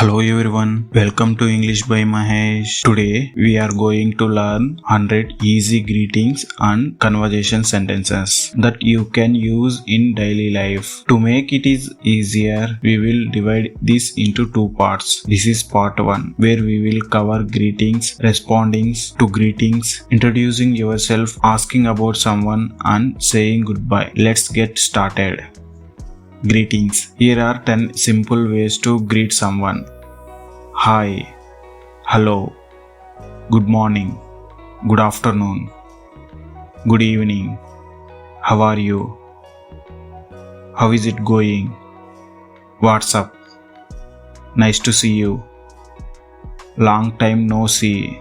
Hello everyone, welcome to English by Mahesh. Today we are going to learn 100 easy greetings and conversation sentences that you can use in daily life. To make it easier, we will divide this into two parts. This is part 1 where we will cover greetings, responding to greetings, introducing yourself, asking about someone and saying goodbye. Let's get started. Greetings. Here are 10 simple ways to greet someone. Hi, hello, good morning, good afternoon, good evening, how are you, how is it going, what's up, nice to see you, long time no see.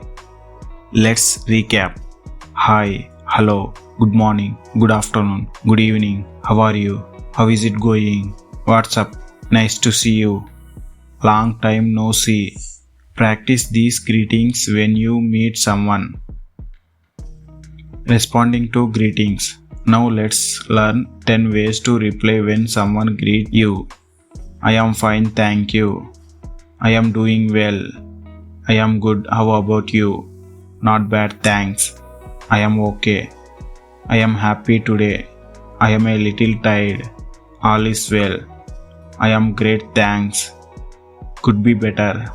Let's recap. Hi, hello, good morning, good afternoon, good evening, how are you, how is it going? What's up? Nice to see you. Long time no see. Practice these greetings when you meet someone. Responding to greetings. Now let's learn 10 ways to reply when someone greets you. I am fine, thank you. I am doing well. I am good, how about you? Not bad, thanks. I am okay. I am happy today. I am a little tired. All is well. I am great, thanks. Could be better.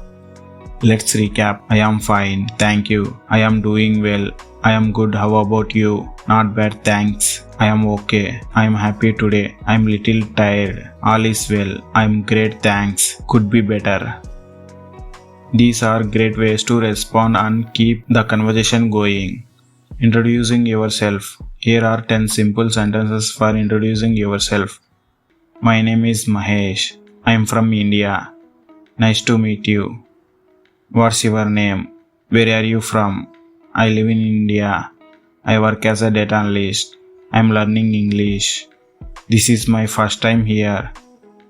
Let's recap. I am fine, thank you. I am doing well. I am good, how about you? Not bad, thanks. I am okay. I am happy today. I am little tired. All is well. I am great, thanks. Could be better. These are great ways to respond and keep the conversation going. Introducing yourself. Here are 10 simple sentences for introducing yourself. My name is Mahesh. I am from India. Nice to meet you. What's your name? Where are you from? I live in India. I work as a data analyst. I am learning English. This is my first time here.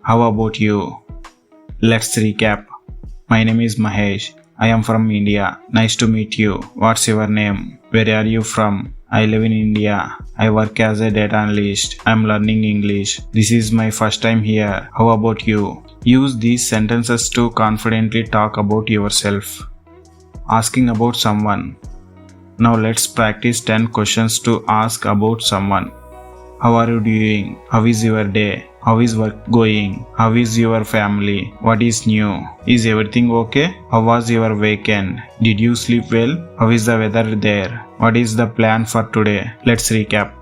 How about you? Let's recap. My name is Mahesh. I am from India. Nice to meet you. What's your name? Where are you from? I live in India. I work as a data analyst. I am learning English. This is my first time here. How about you? Use these sentences to confidently talk about yourself. Asking about someone. Now let's practice 10 questions to ask about someone. How are you doing? How is your day? How is work going? How is your family? What is new? Is everything okay? How was your weekend? Did you sleep well? How is the weather there? What is the plan for today? Let's recap.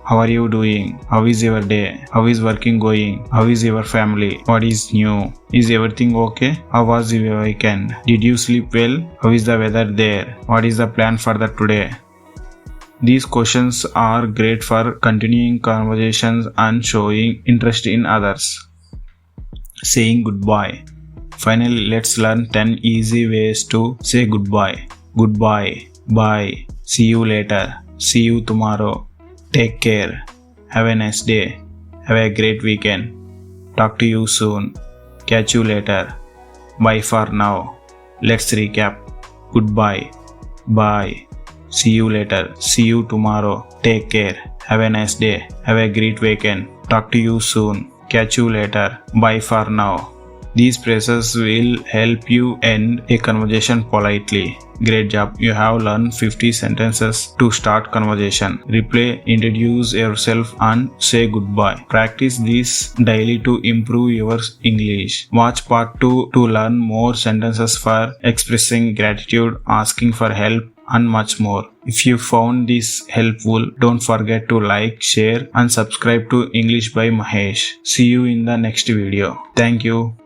How are you doing? How is your day? How is working going? How is your family? What is new? Is everything okay? How was your weekend? Did you sleep well? How is the weather there? What is the plan for the today? These questions are great for continuing conversations and showing interest in others. Saying goodbye. Finally, let's learn 10 easy ways to say goodbye. Goodbye. Bye. See you later. See you tomorrow. Take care. Have a nice day. Have a great weekend. Talk to you soon. Catch you later. Bye for now. Let's recap. Goodbye. Bye. See you later. See you tomorrow. Take care. Have a nice day. Have a great weekend. Talk to you soon. Catch you later. Bye for now. These phrases will help you end a conversation politely. Great job. You have learned 50 sentences to start conversation. Reply, introduce yourself and say goodbye. Practice this daily to improve your English. Watch part 2 to learn more sentences for expressing gratitude, asking for help, and much more. If you found this helpful, don't forget to like, share, and subscribe to English by Mahesh. See you in the next video. Thank you.